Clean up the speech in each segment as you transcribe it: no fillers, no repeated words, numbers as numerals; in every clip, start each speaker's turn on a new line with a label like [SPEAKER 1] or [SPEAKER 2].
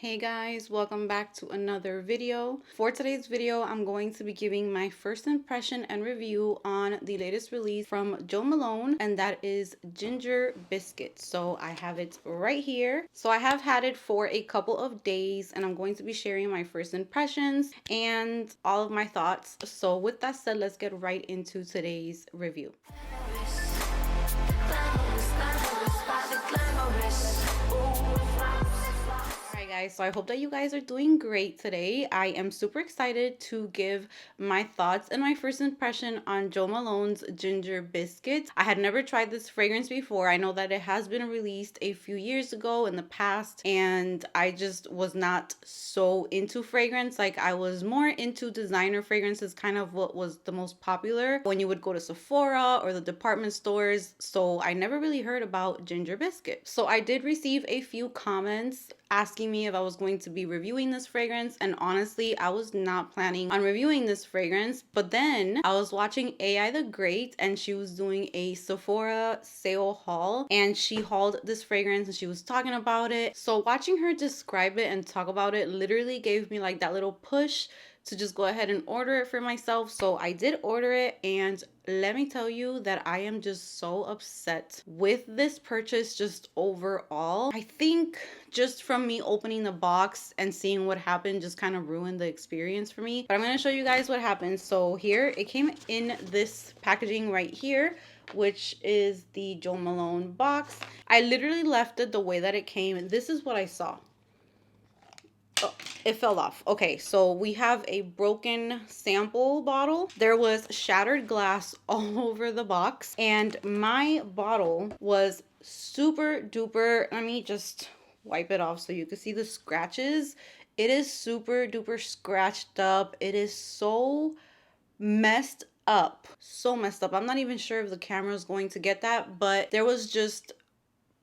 [SPEAKER 1] Hey guys, welcome back to another video. For today's video, I'm going to be giving my first impression and review on the latest release from Joe Malone, and that is Ginger Biscuit. So I have it right here. So I have had it for a couple of days, and I'm going to be sharing my first impressions and all of my thoughts. So with that said, let's get right into today's review. Guys, so I hope that you guys are doing great today. I am super excited to give my thoughts and my first impression on Joe Malone's Ginger Biscuit. I had never tried this fragrance before. I know that it has been released a few years ago in the past, and I just was not so into fragrance. Like, I was more into designer fragrances, kind of what was the most popular when you would go to Sephora or the department stores. So I never really heard about Ginger Biscuit. So I did receive a few comments asking me if I was going to be reviewing this fragrance, and honestly I was not planning on reviewing this fragrance. But then I was watching AI the Great, and she was doing a Sephora sale haul, and she hauled this fragrance and she was talking about it. So watching her describe it and talk about it literally gave me like that little push to just go ahead and order it for myself. So I did order it, and let me tell you that I am just so upset with this purchase just overall. I think just from me opening the box and seeing what happened just kind of ruined the experience for me. But I'm going to show you guys what happened. So here it came in this packaging right here, which is the Joe Malone box. I literally left it the way that it came. This is what I saw. Oh, it fell off. Okay, so we have a broken sample bottle. There was shattered glass all over the box, and my bottle was super duper. Let me just wipe it off so you can see the scratches. It is super duper scratched up. It is so messed up. So messed up. I'm not even sure if the camera is going to get that, but there was just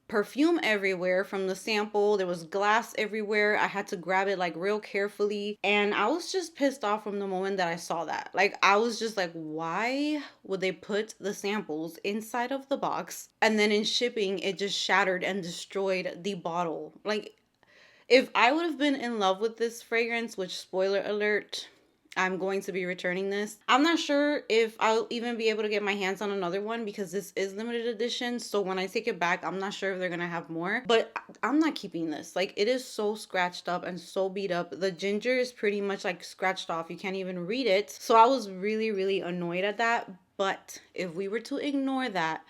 [SPEAKER 1] perfume everywhere from the sample. There was glass everywhere. I had to grab it like real carefully, and I was just pissed off from the moment that I saw that. Like, I was just like, why would they put the samples inside of the box and then in shipping it just shattered and destroyed the bottle? Like, if I would have been in love with this fragrance, which, spoiler alert, I'm going to be returning this. I'm not sure if I'll even be able to get my hands on another one because this is limited edition. So when I take it back, I'm not sure if they're gonna have more, but I'm not keeping this. Like, it is so scratched up and so beat up. The ginger is pretty much like scratched off. You can't even read it. So I was really, really annoyed at that. But if we were to ignore that,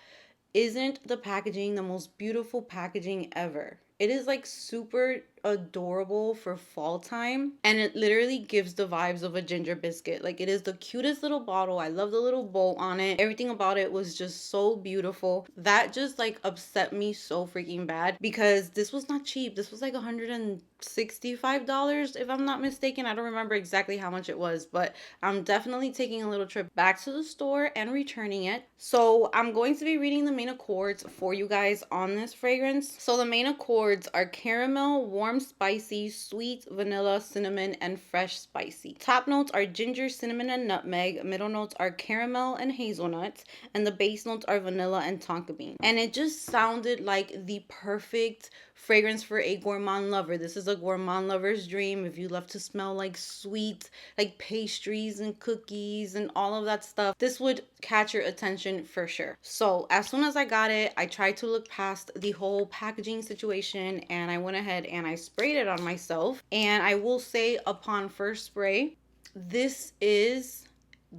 [SPEAKER 1] isn't the packaging the most beautiful packaging ever? It is like super adorable for fall time, and it literally gives the vibes of a ginger biscuit. Like, it is the cutest little bottle. I love the little bow on it. Everything about it was just so beautiful. That just like upset me so freaking bad because this was not cheap. This was like $165 if I'm not mistaken. I don't remember exactly how much it was, but I'm definitely taking a little trip back to the store and returning it. So I'm going to be reading the main accords for you guys on this fragrance. So the main accords are caramel, warm, spicy, sweet, vanilla, cinnamon, and fresh spicy. Top notes are ginger, cinnamon, and nutmeg. Middle notes are caramel and hazelnut, and the base notes are vanilla and tonka bean. And it just sounded like the perfect fragrance for a gourmand lover. This is a gourmand lover's dream. If you love to smell like sweet, like pastries and cookies and all of that stuff, this would catch your attention for sure. So as soon as I got it, I tried to look past the whole packaging situation, and I went ahead and I sprayed it on myself. And I will say, upon first spray, this is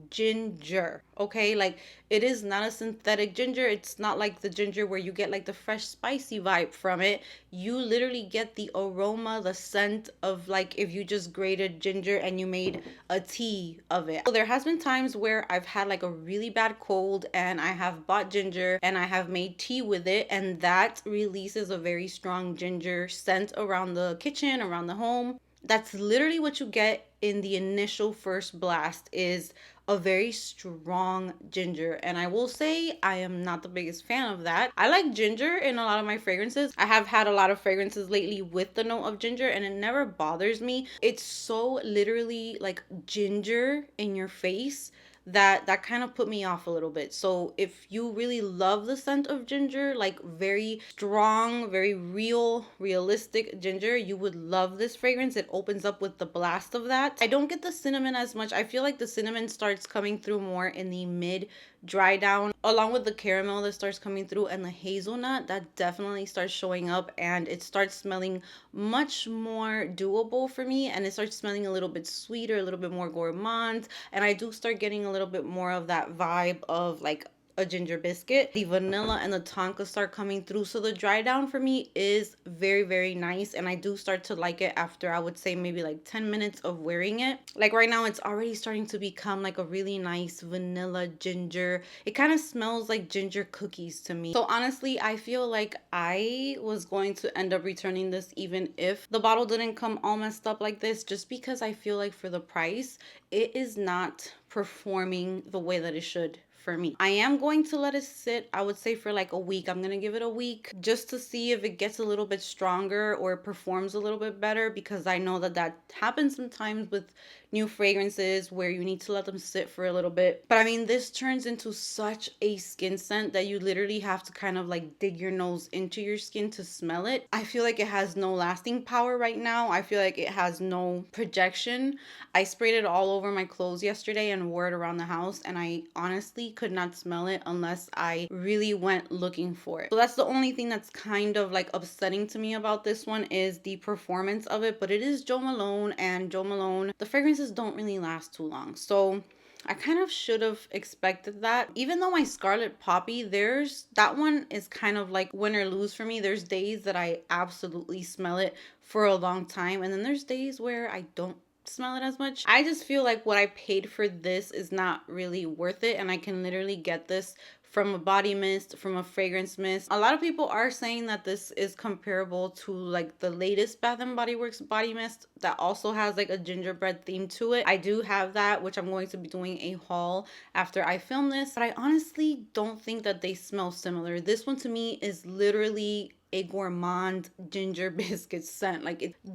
[SPEAKER 1] ginger. Okay, like, it is not a synthetic ginger. It's not like the ginger where you get like the fresh spicy vibe from it. You literally get the aroma, the scent of like if you just grated ginger and you made a tea of it. So there has been times where I've had like a really bad cold and I have bought ginger and I have made tea with it, and that releases a very strong ginger scent around the kitchen, around the home. That's literally what you get in the initial first blast, is a very strong ginger. And I will say I am not the biggest fan of that. I like ginger in a lot of my fragrances. I have had a lot of fragrances lately with the note of ginger, and it never bothers me. It's so literally like ginger in your face that kind of put me off a little bit. So if you really love the scent of ginger, like very strong, very realistic ginger, you would love this fragrance. It opens up with the blast of that. I don't get the cinnamon as much. I feel like the cinnamon starts coming through more in the mid dry down, along with the caramel that starts coming through, and the hazelnut that definitely starts showing up, and it starts smelling much more doable for me, and it starts smelling a little bit sweeter, a little bit more gourmand, and I do start getting a little bit more of that vibe of like a ginger biscuit. The vanilla and the tonka start coming through. So the dry down for me is very, very nice. And I do start to like it after, I would say, maybe like 10 minutes of wearing it. Like right now, it's already starting to become like a really nice vanilla ginger. It kind of smells like ginger cookies to me. So honestly, I feel like I was going to end up returning this even if the bottle didn't come all messed up like this, just because I feel like for the price, it is not performing the way that it should for me. I am going to let it sit, I would say, for like a week. I'm going to give it a week just to see if it gets a little bit stronger or it performs a little bit better, because I know that that happens sometimes with new fragrances where you need to let them sit for a little bit. But I mean, this turns into such a skin scent that you literally have to kind of like dig your nose into your skin to smell it. I feel like it has no lasting power right now. I feel like it has no projection. I sprayed it all over my clothes yesterday and wore it around the house, and I honestly could not smell it unless I really went looking for it. So that's the only thing that's kind of like upsetting to me about this one, is the performance of it. But it is Jo Malone, and Jo Malone, the fragrances don't really last too long. So I kind of should have expected that. Even though my Scarlet Poppy, that one is kind of like win or lose for me. There's days that I absolutely smell it for a long time, and then there's days where I don't smell it as much. I just feel like what I paid for this is not really worth it, and I can literally get this from a body mist, from a fragrance mist. A lot of people are saying that this is comparable to like the latest Bath and Body Works body mist that also has like a gingerbread theme to it. I do have that, which I'm going to be doing a haul after I film this, but I honestly don't think that they smell similar. This one to me is literally a gourmand ginger biscuit scent.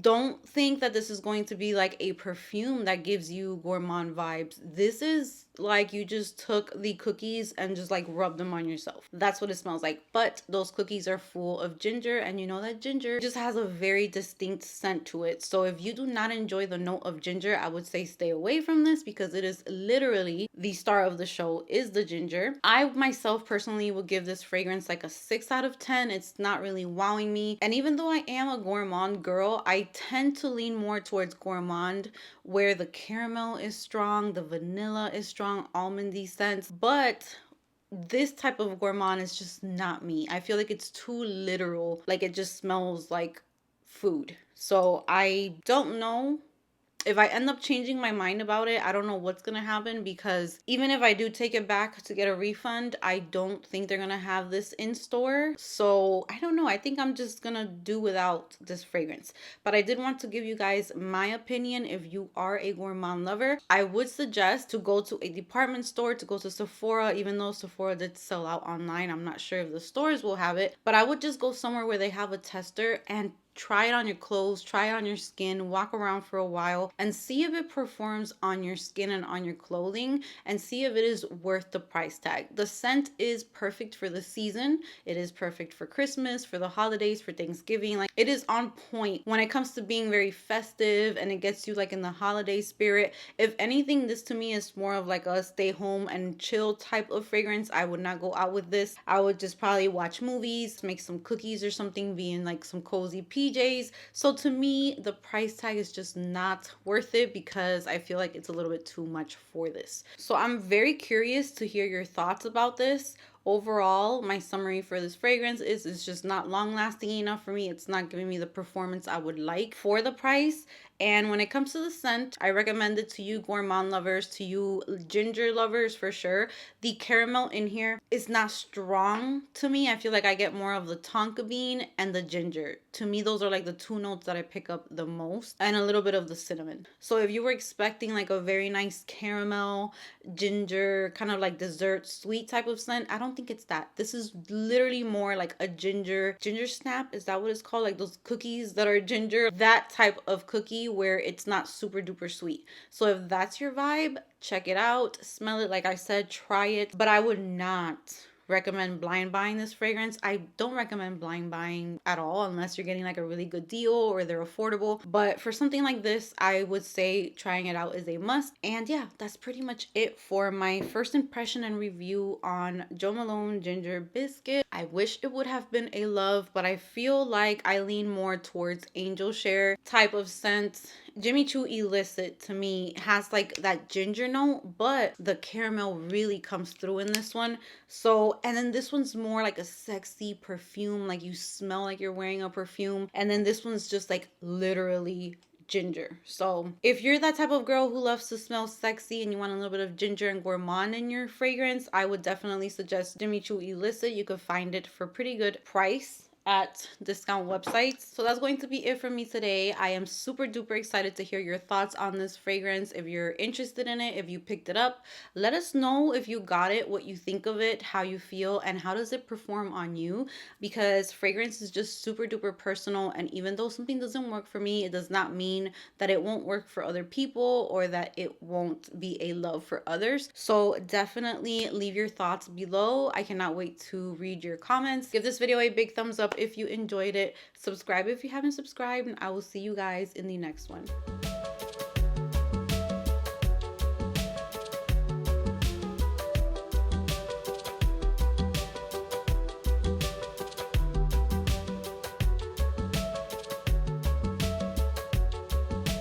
[SPEAKER 1] Don't think that this is going to be like a perfume that gives you gourmand vibes. This is like you just took the cookies and just like rubbed them on yourself. That's what it smells like. But those cookies are full of ginger, and you know that ginger just has a very distinct scent to it. So if you do not enjoy the note of ginger, I would say stay away from this, because it is literally the star of the show is the ginger. I myself personally would give this fragrance like a 6 out of 10. It's not really wowing me. And even though I am a gourmand girl, I tend to lean more towards gourmand, where the caramel is strong, the vanilla is strong, almondy scents. But this type of gourmand is just not me. I feel like it's too literal. Like it just smells like food. So I don't know if I end up changing my mind about it. I don't know what's gonna happen, because even if I do take it back to get a refund, I don't think they're gonna have this in store. So I don't know. I think I'm just gonna do without this fragrance. But I did want to give you guys my opinion. If you are a gourmand lover, I would suggest to go to a department store, to go to Sephora. Even though Sephora did sell out online, I'm not sure if the stores will have it, but I would just go somewhere where they have a tester and try it on your clothes, try it on your skin, walk around for a while, and see if it performs on your skin and on your clothing, and see if it is worth the price tag. The scent is perfect for the season. It is perfect for Christmas, for the holidays, for Thanksgiving. Like, it is on point when it comes to being very festive, and it gets you like in the holiday spirit. If anything, this to me is more of like a stay home and chill type of fragrance. I would not go out with this. I would just probably watch movies, make some cookies or something, be in like some cozy PJs. So to me, the price tag is just not worth it, because I feel like it's a little bit too much for this. So I'm very curious to hear your thoughts about this. Overall, my summary for this fragrance is it's just not long lasting enough for me. It's not giving me the performance I would like for the price. And when it comes to the scent, I recommend it to you gourmand lovers, to you ginger lovers for sure. The caramel in here is not strong to me. I feel like I get more of the tonka bean and the ginger. To me, those are like the two notes that I pick up the most, and a little bit of the cinnamon. So if you were expecting like a very nice caramel, ginger, kind of like dessert, sweet type of scent, I don't don't think it's that. This is literally more like a ginger snap. Is that what it's called? Like those cookies that are ginger, that type of cookie where it's not super duper sweet. So if that's your vibe, check it out, smell it. Like I said, try it, but I would not recommend blind buying this fragrance. I don't recommend blind buying at all unless you're getting like a really good deal or they're affordable. But for something like this, I would say trying it out is a must. And yeah, that's pretty much it for my first impression and review on Jo Malone Ginger Biscuit. I wish it would have been a love, but I feel like I lean more towards angel share type of scent. Jimmy Choo Illicit to me has like that ginger note, but the caramel really comes through in this one. So, and then this one's more like a sexy perfume, like you smell like you're wearing a perfume. And then this one's just like literally ginger. So if you're that type of girl who loves to smell sexy and you want a little bit of ginger and gourmand in your fragrance, I would definitely suggest Jimmy Choo Illicit. You could find it for pretty good price at discount websites. So that's going to be it for me today. I am super duper excited to hear your thoughts on this fragrance. If you're interested in it, if you picked it up, let us know if you got it, what you think of it, how you feel, and how does it perform on you, because fragrance is just super duper personal. And even though something doesn't work for me, it does not mean that it won't work for other people or that it won't be a love for others. So definitely leave your thoughts below. I cannot wait to read your comments. Give this video a big thumbs up if you enjoyed it. Subscribe if you haven't subscribed, and I will see you guys in the next one.